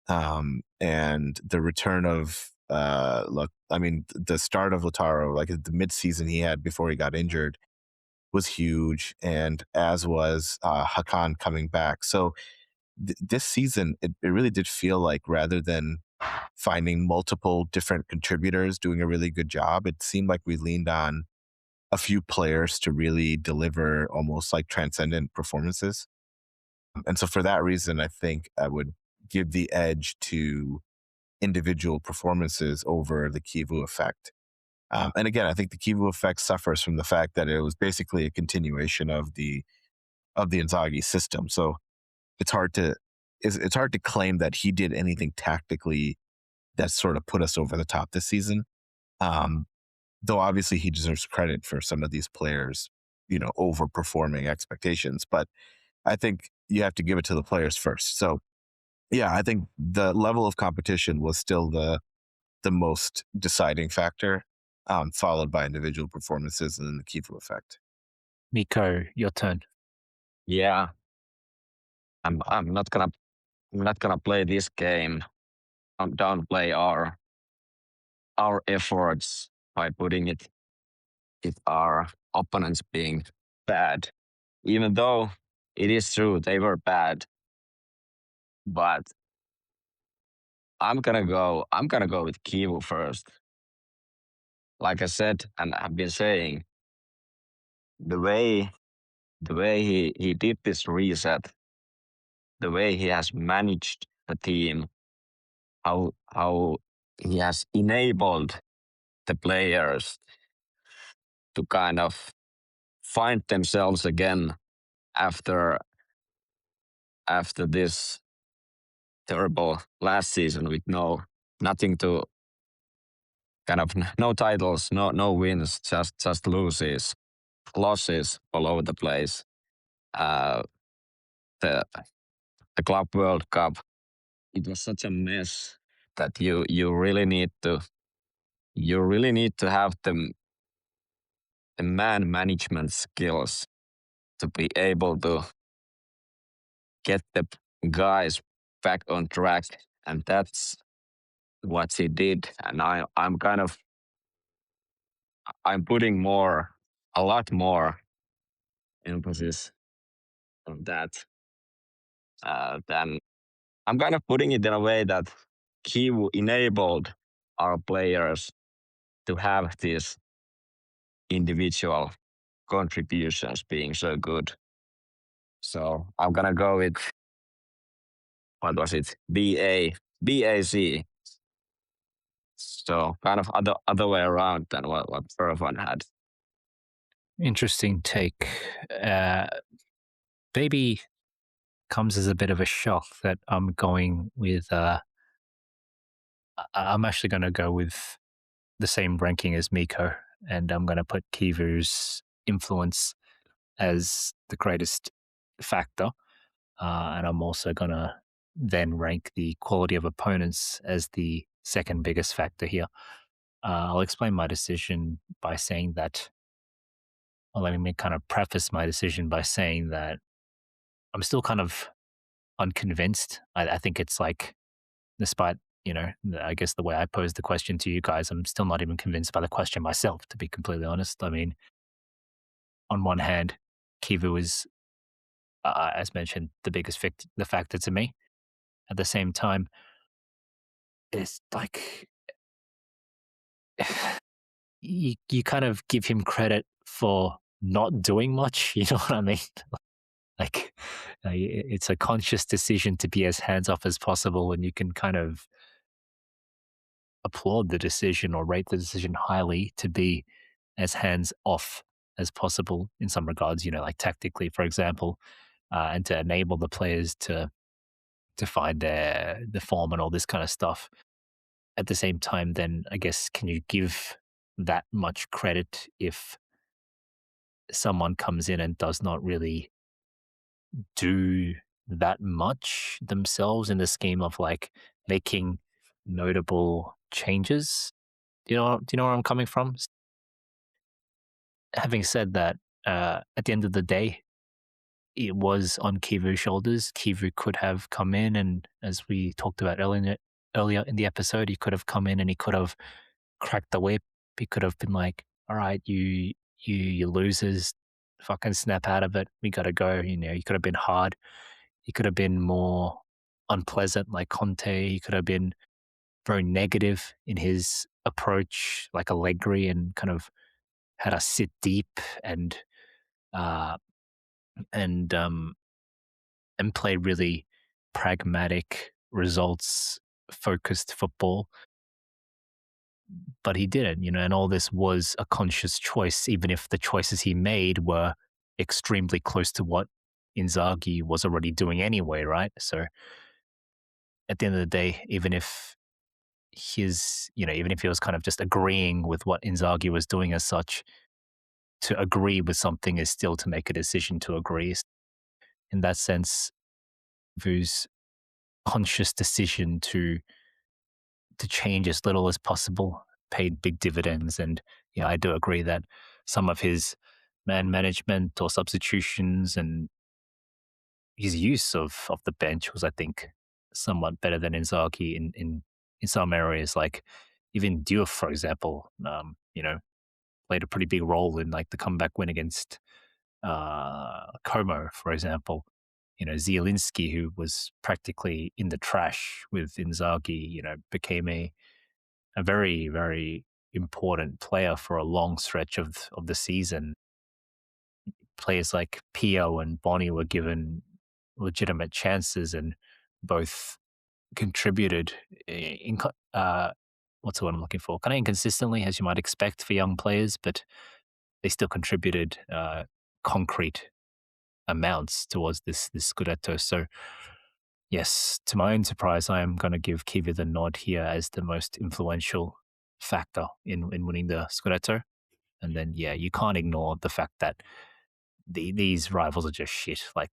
And the return of look, I mean, the start of Lautaro, like the mid-season he had before he got injured, was huge, and as was Hakan coming back. So this season, it really did feel like rather than finding multiple different contributors doing a really good job, it seemed like we leaned on a few players to really deliver almost like transcendent performances. And so for that reason, I think I would give the edge to individual performances over the Kivu effect. And again, I think the Kivu effect suffers from the fact that it was basically a continuation of the Inzaghi system. So it's hard to it's hard to claim that he did anything tactically that sort of put us over the top this season. Um, though obviously he deserves credit for some of these players, overperforming expectations. But I think you have to give it to the players first. So yeah, I think the level of competition was still the most deciding factor, followed by individual performances and then the Kifu effect. Mikko, your turn. Yeah, I'm not gonna play this game. Downplay our efforts by putting it our opponents being bad. Even though it is true they were bad, but I'm gonna go with Kivu first. Like I said, and I've been saying, the way he did this reset, the way he has managed the team, how he has enabled the players to kind of find themselves again after this terrible last season with nothing to kind of no titles, no wins, just losses all over the place. Uh, the Club World Cup, it was such a mess that you really need to have the man management skills to be able to get the guys back on track, and that's what he did. And I'm putting a lot more emphasis on that than I'm kind of putting it in a way that he enabled our players to have these individual contributions being so good. So I'm gonna go with, what was it? BAC. So kind of other way around than what Irfan had. Interesting take. Maybe comes as a bit of a shock that I'm going with. I'm actually going to go with the same ranking as Mikko, and I'm going to put Kivu's influence as the greatest factor. And I'm also going to then rank the quality of opponents as the second biggest factor here. I'll explain my decision by saying that, well, let me kind of preface my decision by saying that I'm still kind of unconvinced. I think it's like, despite, I guess the way I posed the question to you guys, I'm still not even convinced by the question myself, to be completely honest. I mean, on one hand, Kivu is, as mentioned, the biggest the factor to me. At the same time, it's like you kind of give him credit for not doing much. You know what I mean? Like, it's a conscious decision to be as hands off as possible, and you can kind of applaud the decision or rate the decision highly to be as hands off as possible in some regards. Like tactically, for example, and to enable the players to find the form and all this kind of stuff. At the same time, then I guess, can you give that much credit if someone comes in and does not really do that much themselves in the scheme of like making notable changes? Do you know where I'm coming from? Having said that, at the end of the day, it was on Kivu's shoulders. Kivu could have come in, and as we talked about earlier in the episode, he could have come in and he could have cracked the whip. He could have been like, "All right, you losers, fucking snap out of it. We got to go." He could have been hard. He could have been more unpleasant, like Conte. He could have been very negative in his approach, like Allegri, and kind of had us sit deep and uh, and um, and play really pragmatic, results focused football. But he didn't, and all this was a conscious choice, even if the choices he made were extremely close to what Inzaghi was already doing anyway, right? So at the end of the day, even if even if he was kind of just agreeing with what Inzaghi was doing as such, to agree with something is still to make a decision to agree. In that sense, Vu's conscious decision to change as little as possible paid big dividends. And yeah, I do agree that some of his man management or substitutions and his use of the bench was, I think, somewhat better than Inzaghi in some areas. Like even Diouf, for example, played a pretty big role in like the comeback win against Como, for example. Zielinski, who was practically in the trash with Inzaghi, became a very, very important player for a long stretch of the season. Players like Pio and Bonnie were given legitimate chances and both contributed what's the word I'm looking for? Kind of inconsistently, as you might expect for young players, but they still contributed concrete amounts towards this Scudetto. So, yes, to my own surprise, I am going to give Kiwi the nod here as the most influential factor in winning the Scudetto. And then, yeah, you can't ignore the fact that these rivals are just shit. Like,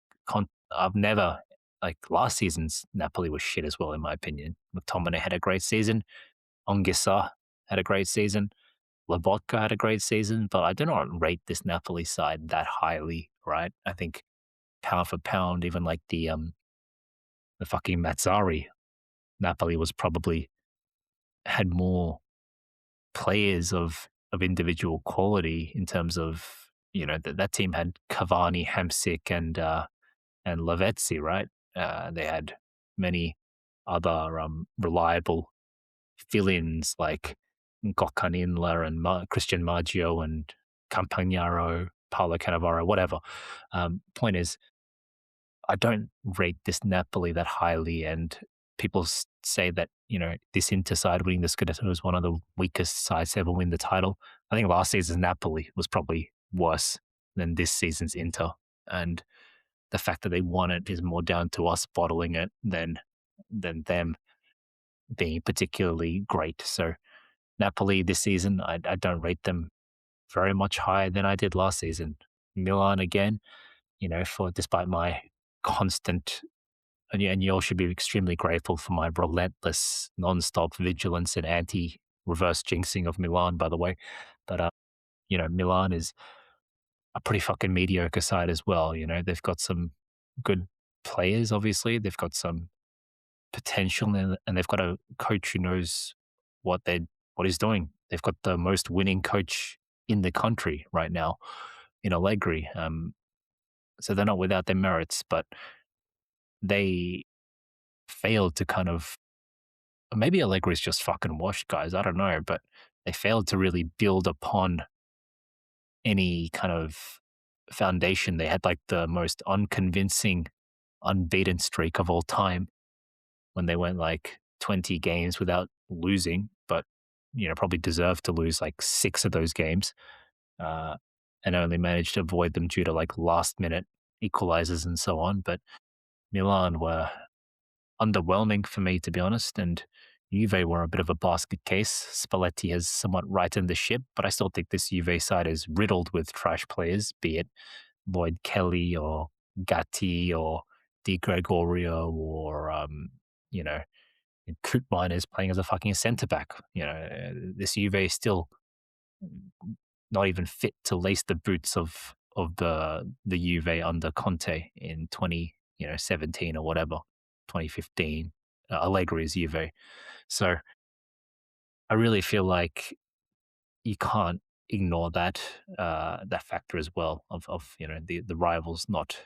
I've never, like, last season's Napoli was shit as well, in my opinion. McTominay had a great season. Ongisa had a great season. Lobotka had a great season, but I do not rate this Napoli side that highly, right? I think pound for pound, even like the fucking Mazzari Napoli was probably had more players of individual quality in terms of that team had Cavani, Hamsik, and Lavezzi, right? They had many other reliable fill-ins like Gokhan and Christian Maggio and Campagnaro, Paolo Cannavaro, whatever. Point is, I don't rate this Napoli that highly, and people say that this Inter side winning the Scudetto is one of the weakest sides to ever win the title. I think last season's Napoli was probably worse than this season's Inter, and the fact that they won it is more down to us bottling it than them being particularly great. So Napoli this season, I don't rate them very much higher than I did last season. Milan again, for despite my constant and you all should be extremely grateful for my relentless, non-stop vigilance and anti-reverse jinxing of Milan, by the way. But Milan is a pretty fucking mediocre side as well. They've got some good players, obviously. They've got some potential, and they've got a coach who knows what he's doing. They've got the most winning coach in the country right now in Allegri. So they're not without their merits, but they failed to kind of maybe Allegri's just fucking washed, guys. I don't know, but they failed to really build upon any kind of foundation. They had like the most unconvincing, unbeaten streak of all time when they went like 20 games without losing, but probably deserved to lose like 6 of those games, and only managed to avoid them due to like last minute equalizers and so on. But Milan were underwhelming for me, to be honest, and Juve were a bit of a basket case. Spalletti has somewhat righted the ship, but I still think this Juve side is riddled with trash players, be it Lloyd Kelly or Gatti or Di Gregorio or, Koopmeiners is playing as a fucking centre back. This Juve is still not even fit to lace the boots of the Juve under Conte in 2017 or whatever, 2015. Allegri's Juve. So I really feel like you can't ignore that factor as well of the rivals not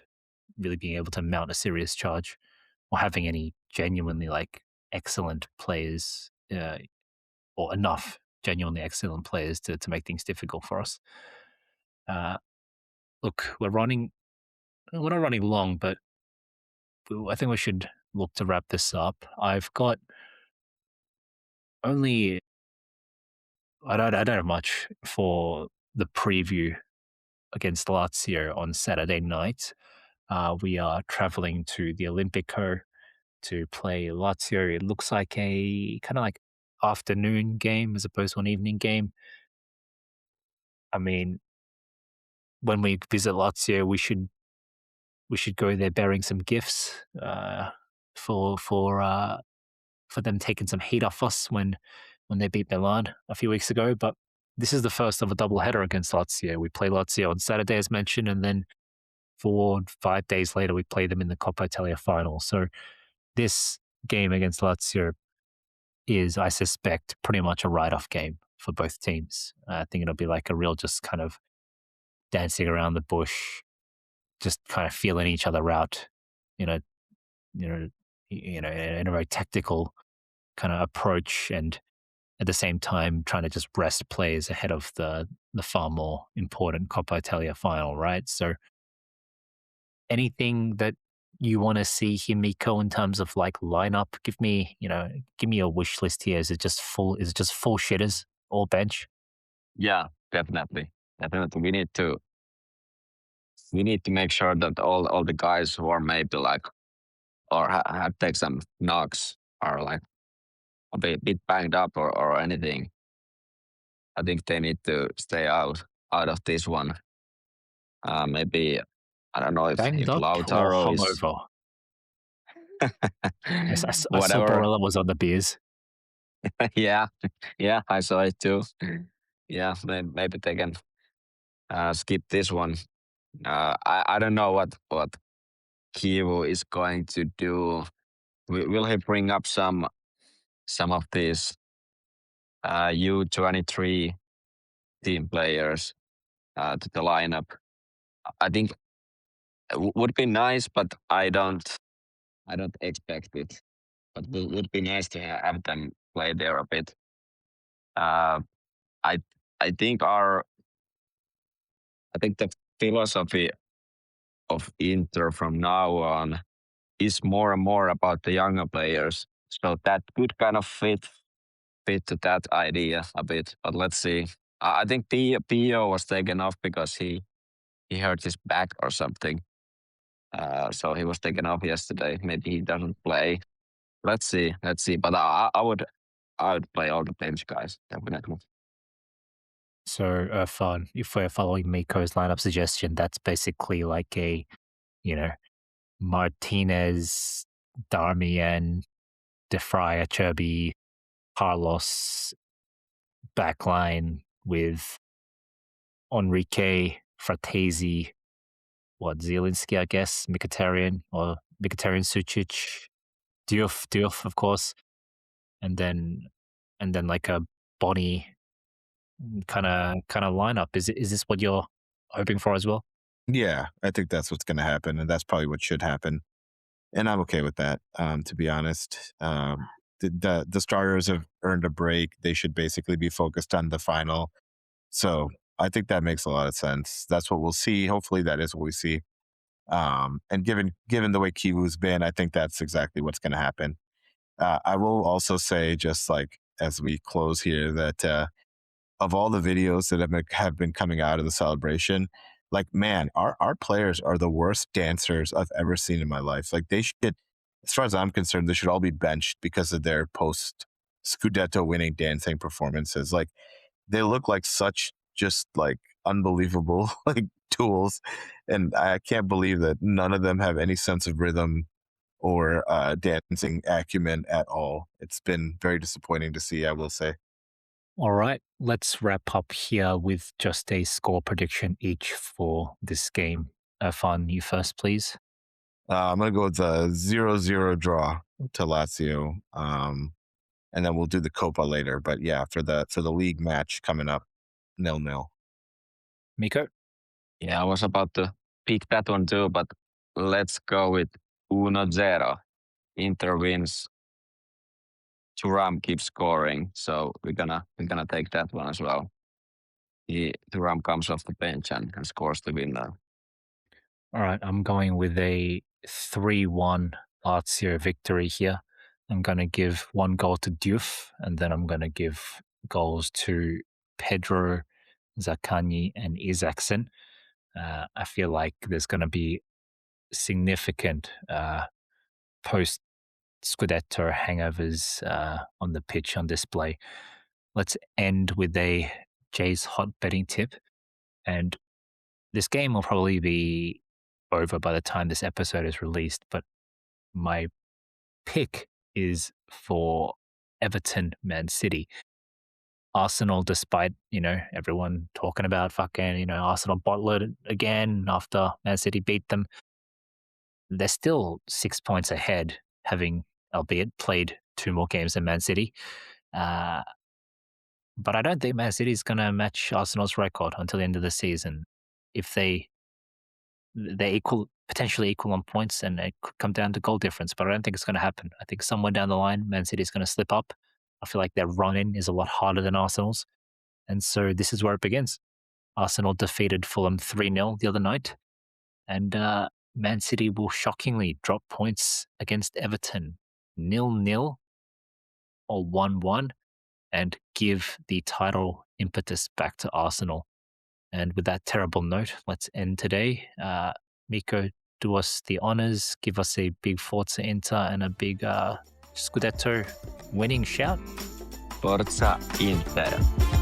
really being able to mount a serious charge or having any genuinely like excellent players or enough genuinely excellent players to make things difficult for us. Look, we're not running long, but I think we should look to wrap this up. I've got only I don't have much for the preview against Lazio on Saturday night. We are traveling to the Olimpico to play Lazio. It looks like a kind of like afternoon game as opposed to an evening game. I mean, when we visit Lazio, we should go there bearing some gifts for them taking some heat off us when they beat Milan a few weeks ago. But this is the first of a double header against Lazio. We play Lazio on Saturday, as mentioned, and then 4 5 days later, we play them in the Coppa Italia final. So this game against Lazio is, I suspect, pretty much a write-off game for both teams. I think it'll be like a real just kind of dancing around the bush, just kind of feeling each other out, you know, you know, in a very tactical kind of approach, and at the same time trying to just rest players ahead of the far more important Coppa Italia final, right? So anything that you want to see here, Mikko, in terms of like lineup? Give me a wish list here. Is it just full? Is it just full shitters or bench? Yeah, definitely. Definitely. We need to make sure that all the guys who are maybe like or have take some knocks are like a bit banged up or anything. I think they need to stay out of this one. Maybe I don't know if Banged up or Lautaro is hungover? I saw whatever. Borrella was on the beers. Yeah, yeah, I saw it too. Yeah, maybe they can skip this one. I don't know what Chivu is going to do. Will he bring up some of these U23 team players to the lineup? I think it would be nice, but I don't expect it. But would be nice to have them play there a bit. Uh, I I think the philosophy of Inter from now on is more and more about the younger players. So that could kind of fit to that idea a bit. But let's see. I think Pio was taken off because he hurt his back or something. So he was taken off yesterday. Maybe he doesn't play. Let's see. Let's see. But I would play all the bench guys definitely. So, Irfan, if we're following Miko's lineup suggestion, that's basically like a, you know, Martinez, Darmian, De Frey, Cherby, Carlos backline with Enrique, Fratesi, Zielinski, I guess, Mkhitaryan, Sucic, Diouf, of course, and then like a Bonnie kind of lineup. Is this what you're hoping for as well? Yeah, I think that's what's going to happen, and that's probably what should happen. And I'm okay with that. To be honest, the starters have earned a break. They should basically be focused on the final. So I think that makes a lot of sense. That's what we'll see. Hopefully, that is what we see. And given the way Kiwu's been, I think that's exactly what's going to happen. I will also say, just like as we close here, that of all the videos that have been coming out of the celebration, like, man, our players are the worst dancers I've ever seen in my life. Like, they should, as far as I'm concerned, they should all be benched because of their post Scudetto winning dancing performances. Like, they look like such just like unbelievable like tools, and I can't believe that none of them have any sense of rhythm or dancing acumen at all. It's been very disappointing to see, I will say. All right, let's wrap up here with just a score prediction each for this game. Irfan, you first, please. I'm going to go with the 0-0 draw to Lazio. And then we'll do the Copa later. But yeah, for the league match coming up, 0-0. Mikko? Yeah, I was about to pick that one too, but let's go with 1-0. Inter wins. Thuram keeps scoring, so we're gonna take that one as well. Thuram comes off the bench and scores the winner. All right, I'm going with a 3-1 Lazio victory here. I'm going to give one goal to Diouf, and then I'm going to give goals to Pedro, Zaccagni, and Isaacson. I feel like there's going to be significant post Scudetto hangovers on the pitch on display. Let's end with a Jay's hot betting tip. And this game will probably be over by the time this episode is released, but my pick is for Everton Man City. Arsenal, despite, everyone talking about fucking, Arsenal bottled it again after Man City beat them, they're still 6 points ahead, having, albeit, played 2 more games than Man City. Uh, but I don't think Man City is going to match Arsenal's record until the end of the season. If they potentially equal on points, and it could come down to goal difference, but I don't think it's going to happen. I think somewhere down the line, Man City is going to slip up. I feel like their run-in is a lot harder than Arsenal's. And so this is where it begins. Arsenal defeated Fulham 3-0 the other night. And Man City will shockingly drop points against Everton 0-0 or 1-1 and give the title impetus back to Arsenal. And with that terrible note, let's end today. Mikko, do us the honors, give us a big Forza Inter and a big Scudetto winning shout. Forza Inter.